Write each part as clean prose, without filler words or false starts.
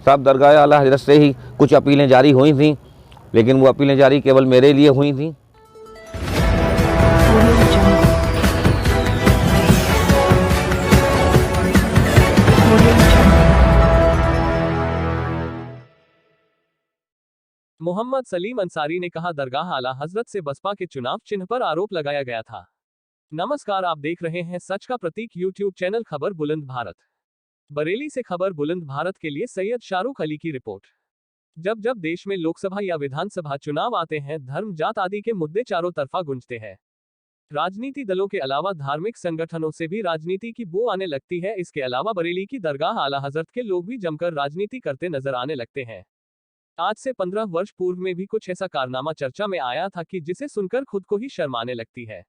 साहब दरगाह आला हजरत से ही कुछ अपीलें जारी हुई थीं, लेकिन वो अपीलें जारी केवल मेरे लिए हुई थीं। मोहम्मद सलीम अंसारी ने कहा, दरगाह आला हजरत से बसपा के चुनाव चिन्ह पर आरोप लगाया गया था। नमस्कार, आप देख रहे हैं सच का प्रतीक यूट्यूब चैनल खबर बुलंद भारत। बरेली से खबर बुलंद भारत के लिए सैयद शाहरुख अली की रिपोर्ट। जब जब देश में लोकसभा या विधानसभा चुनाव आते हैं, धर्म जात आदि के मुद्दे चारों तरफा गूंजते हैं। राजनीति दलों के अलावा धार्मिक संगठनों से भी राजनीति की बू आने लगती है। इसके अलावा बरेली की दरगाह आला हजरत के लोग भी जमकर राजनीति करते नजर आने लगते हैं। आज से 15 वर्ष पूर्व में भी कुछ ऐसा कारनामा चर्चा में आया था कि जिसे सुनकर खुद को ही शर्म आने लगती है।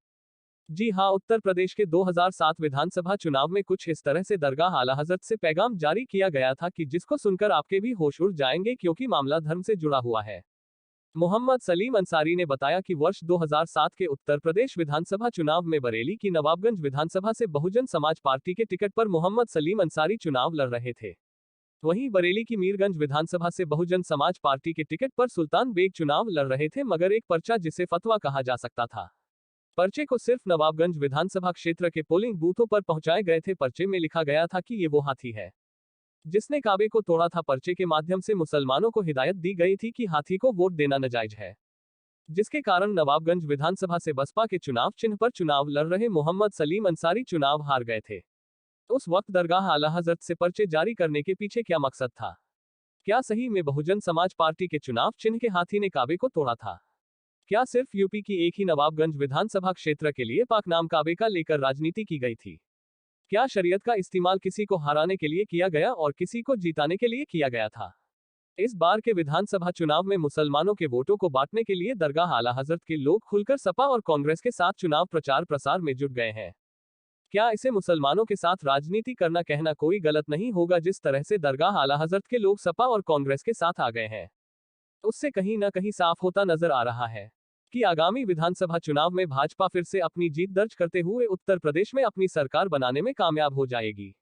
जी हां, उत्तर प्रदेश के 2007 विधानसभा चुनाव में कुछ इस तरह से दरगाह आला हजरत से पैगाम जारी किया गया था कि जिसको सुनकर आपके भी होश उड़ जाएंगे, क्योंकि मामला धर्म से जुड़ा हुआ है। मोहम्मद सलीम अंसारी ने बताया कि वर्ष 2007 के उत्तर प्रदेश विधानसभा चुनाव में बरेली की नवाबगंज विधानसभा से बहुजन समाज पार्टी के टिकट पर मोहम्मद सलीम अंसारी चुनाव लड़ रहे थे। वहीं बरेली की मीरगंज विधानसभा से बहुजन समाज पार्टी के टिकट पर सुल्तान बेग चुनाव लड़ रहे थे, मगर एक पर्चा जिसे फतवा कहा जा सकता था। पर्चे को सिर्फ नवाबगंज विधानसभा क्षेत्र के पोलिंग बूथों पर पहुंचाए गए थे। पर्चे में लिखा गया था कि ये वो हाथी है जिसने काबे को तोड़ा था। पर्चे के माध्यम से मुसलमानों को हिदायत दी गई थी कि हाथी को वोट देना नाजायज है, जिसके कारण नवाबगंज विधानसभा से बसपा के चुनाव चिन्ह पर चुनाव लड़ रहे मोहम्मद सलीम अंसारी चुनाव हार गए थे। उस वक्त दरगाह आला हजरत से पर्चे जारी करने के पीछे क्या मकसद था? क्या सही में बहुजन समाज पार्टी के चुनाव चिन्ह के हाथी ने काबे को तोड़ा था? क्या सिर्फ यूपी की एक ही नवाबगंज विधानसभा क्षेत्र के लिए पाक नाम काबे का लेकर राजनीति की गई थी? क्या शरीयत का इस्तेमाल किसी को हराने के लिए किया गया और किसी को जीताने के लिए किया गया था? इस बार के विधानसभा चुनाव में मुसलमानों के वोटों को बांटने के लिए दरगाह आला हजरत के लोग खुलकर सपा और कांग्रेस के साथ चुनाव प्रचार प्रसार में जुट गए हैं। क्या इसे मुसलमानों के साथ राजनीति करना कहना कोई गलत नहीं होगा? जिस तरह से दरगाह आला हजरत के लोग सपा और कांग्रेस के साथ आ गए हैं, उससे कहीं ना कहीं साफ होता नजर आ रहा है कि आगामी विधानसभा चुनाव में भाजपा फिर से अपनी जीत दर्ज करते हुए उत्तर प्रदेश में अपनी सरकार बनाने में कामयाब हो जाएगी।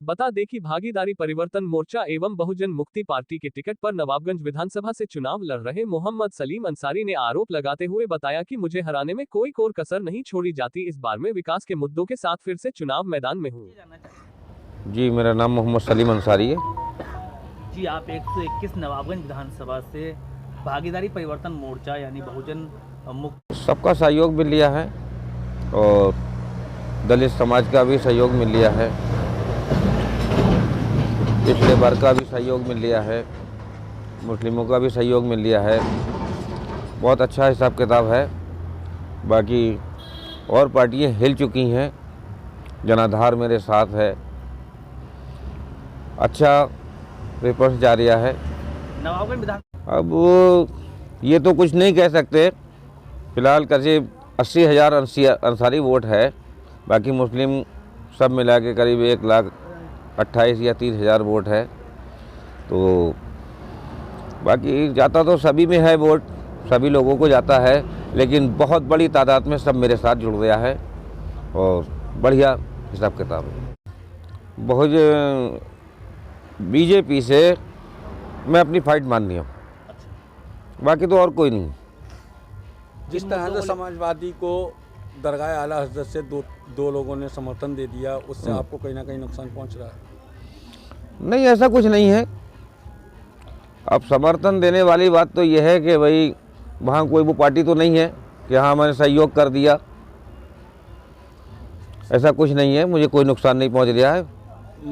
बता दें कि भागीदारी परिवर्तन मोर्चा एवं बहुजन मुक्ति पार्टी के टिकट पर नवाबगंज विधानसभा से चुनाव लड़ रहे मोहम्मद सलीम अंसारी ने आरोप लगाते हुए बताया कि मुझे हराने में कोई कोर कसर नहीं छोड़ी जाती। इस बार में विकास के मुद्दों के साथ फिर से चुनाव मैदान में हूँ। जी, मेरा नाम मोहम्मद सलीम अंसारी है। जी, आप 121 नवाबगंज विधानसभा से भागीदारी परिवर्तन मोर्चा यानी बहुजन मुक्ति, सबका सहयोग मिल लिया है और दलित समाज का भी सहयोग मिल लिया है, पिछड़े वर्ग का भी सहयोग मिल लिया है, मुस्लिमों का भी सहयोग मिल लिया है। बहुत अच्छा हिसाब किताब है। बाकी और पार्टियां हिल चुकी हैं, जनाधार मेरे साथ है। अच्छा पेपर्स जारी है। नवाबगंज विधान अब ये तो कुछ नहीं कह सकते। फिलहाल करीब 80,000 अंसारी वोट है। बाकी मुस्लिम सब मिला के करीब 1,28,000 या 30,000 वोट है। तो बाकी जाता तो सभी में है वोट, सभी लोगों को जाता है, लेकिन बहुत बड़ी तादाद में सब मेरे साथ जुड़ गया है और बढ़िया हिसाब किताब है। बहुत बीजेपी से मैं अपनी फाइट माननी हूँ, बाकी तो और कोई नहीं। जिस तरह से समाजवादी को दरगाह आला हजरत से दो लोगों ने समर्थन दे दिया, उससे आपको कहीं ना कहीं नुकसान पहुंच रहा है? नहीं, ऐसा कुछ नहीं है। अब समर्थन देने वाली बात तो यह है कि भाई वहाँ कोई वो पार्टी तो नहीं है कि हाँ मैंने सहयोग कर दिया। ऐसा कुछ नहीं है, मुझे कोई नुकसान नहीं पहुँच रहा है।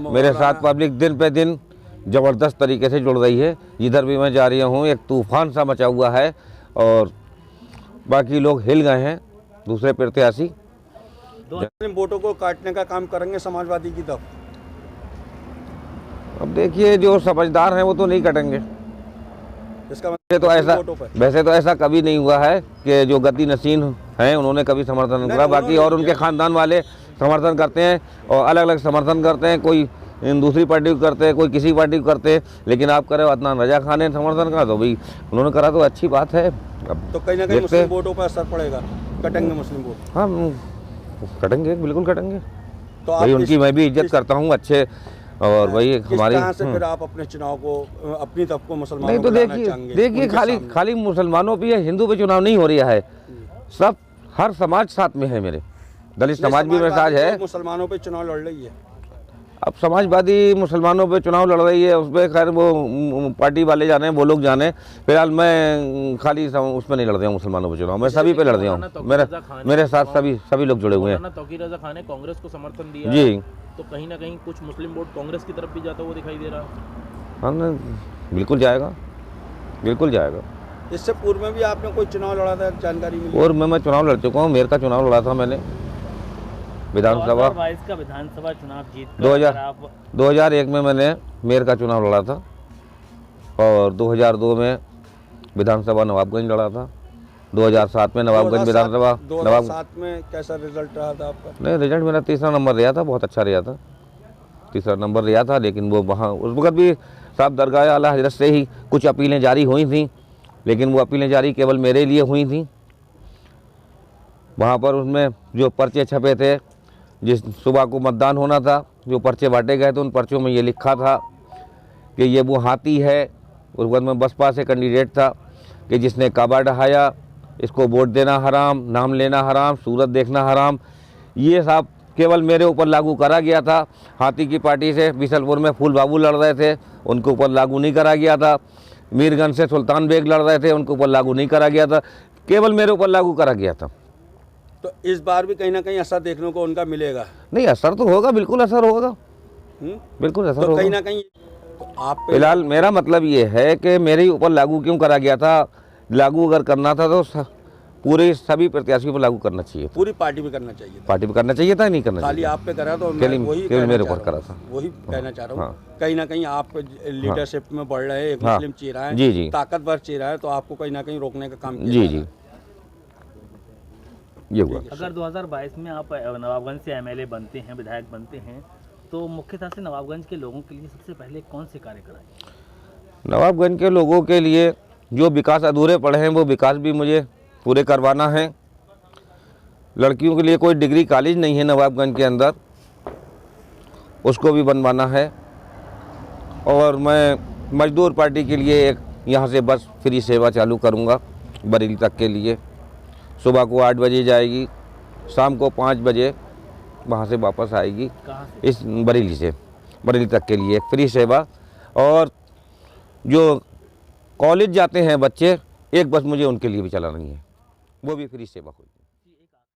मेरे साथ पब्लिक दिन पे दिन ज़बरदस्त तरीके से जुड़ रही है। जिधर भी मैं जा रही हूँ एक तूफान सा मचा हुआ है और बाकी लोग हिल गए हैं, दूसरे प्रत्याशी। वोटों को काटने का काम करेंगे समाजवादी की तरफ? अब देखिए, जो समझदार हैं वो तो नहीं कटेंगे। इसका वैसे तो ऐसा कभी नहीं हुआ है कि जो गद्दी नशीन हैं उन्होंने कभी समर्थन नहीं करा। बाकी और उनके ख़ानदान वाले समर्थन करते हैं और अलग अलग समर्थन करते हैं। कोई दूसरी पार्टी को करते हैं, कोई किसी पार्टी को करते हैं, लेकिन आप करें अदनान रजा खान ने समर्थन करा तो भाई उन्होंने करा तो अच्छी बात है। अब तो कहीं ना कहीं मुस्लिम वोटों पर असर पड़ेगा, कटेंगे मुस्लिम वोट? हाँ कटेंगे, बिल्कुल कटेंगे। तो भाई उनकी मैं भी इज्जत करता हूँ। अच्छे और वही किस हमारी तरह से फिर आप अपने चुनाव को अपनी तरफ को मुसलमानों नहीं तो को लाना देखिए चाहेंगे? देखिए उनके खाली सामने। खाली मुसलमानों पे या हिंदू पे चुनाव नहीं हो रहा है, सब हर समाज साथ में है मेरे, दलित समाज भी मेरे साथ समाजवादी है। तो मुसलमानों पे चुनाव लड़ रही है। अब समाजवादी मुसलमानों पे चुनाव लड़ रही है, उस पर खैर वो पार्टी वाले जाने, वो लोग जाने। फिलहाल मैं खाली उस पर नहीं लड़ रहा हूँ मुसलमानों पे चुनाव, मैं सभी पे लड़ रहा हूँ। मेरे साथ सभी लोग जुड़े हुए हैं। मौलाना तौकीर रज़ा खान ने कांग्रेस को समर्थन दिया जी है, तो कहीं ना कहीं कुछ मुस्लिम वोट कांग्रेस की तरफ भी जाता हुआ दिखाई दे रहा है। हाँ बिल्कुल जाएगा, बिल्कुल जाएगा। इससे पूर्व में भी आपने कोई चुनाव लड़ा था, जानकारी मिली? और मैं चुनाव लड़ चुका हूँ, मेयर का चुनाव लड़ा था मैंने विधानसभा 2022 का विधानसभा चुनाव जीत कर आप 2001 में मैंने मेयर का चुनाव लड़ा था और 2002 में विधानसभा नवाबगंज लड़ा था, 2007 में नवाबगंज विधानसभा 2007 में कैसा रिजल्ट रहा था आपका? नहीं, रिजल्ट मेरा तीसरा नंबर रहा था, बहुत अच्छा रहा था, तीसरा नंबर रहा था। लेकिन वो वहाँ उस वक्त भी साहब दरगाह आला हजरत से ही कुछ अपीलें जारी हुई थी, लेकिन वो अपीलें जारी केवल मेरे लिए हुई थी। वहाँ पर उसमें जो पर्चे छपे थे, जिस सुबह को मतदान होना था, जो पर्चे बांटे गए थे, उन पर्चों में ये लिखा था कि ये वो हाथी है। उस वक्त में बसपा से कैंडिडेट था कि जिसने काबा ढहाया, इसको वोट देना हराम, नाम लेना हराम, सूरत देखना हराम। ये साहब केवल मेरे ऊपर लागू करा गया था। हाथी की पार्टी से बिसलपुर में फूल बाबू लड़ रहे थे, उनके ऊपर लागू नहीं करा गया था। मीरगंज से सुल्तान बेग लड़ रहे थे, उनके ऊपर लागू नहीं करा गया था, केवल मेरे ऊपर लागू करा गया था। तो इस बार भी कहीं ना कहीं असर देखने को उनका मिलेगा। नहीं, असर तो होगा, बिल्कुल असर होगा, बिल्कुल असर तो होगा। कहीं ना कहीं तो आप पे फिलहाल मेरा मतलब ये है कि मेरे ऊपर लागू क्यों करा गया था। लागू अगर करना था तो पूरे सभी प्रत्याशियों पर लागू करना चाहिए, पूरी पार्टी पे करना चाहिए था। पार्टी पे करना चाहिए था, नहीं करना खाली चाहिए। आप पे करा तो मैं केवल वही केवल कहना मेरे चाह ऊपर रहा हूँ। करा था। वही कहना चाह रहा हूँ। हाँ। कहीं ना कहीं आप लीडरशिप में बढ़ रहे हैं, एक हाँ। मुस्लिम चेहरा है, जी, जी। ताकतवर चेहरा है, तो आपको कहीं ना कहीं रोकने का काम किया जी जा जी रहा है। ये हुआ। अगर 2022 में आप नवाबगंज से एमएलए बनते हैं, विधायक बनते हैं, तो मुख्यतः से नवाबगंज के लोगों के लिए सबसे पहले कौन से कार्य कराएंगे? नवाबगंज के लोगों के लिए जो विकास अधूरे पड़े हैं वो विकास भी मुझे पूरे करवाना है। लड़कियों के लिए कोई डिग्री कॉलेज नहीं है नवाबगंज के अंदर, उसको भी बनवाना है। और मैं मजदूर पार्टी के लिए एक यहाँ से बस फ्री सेवा चालू करूँगा बरेली तक के लिए। सुबह को 8 बजे जाएगी, शाम को 5 बजे वहाँ से वापस आएगी। कहाँ से? इस बरेली से बरेली तक के लिए एक फ्री सेवा। और जो कॉलेज जाते हैं बच्चे, एक बस मुझे उनके लिए भी चलानी है, वो भी फ्री सेवा होगी।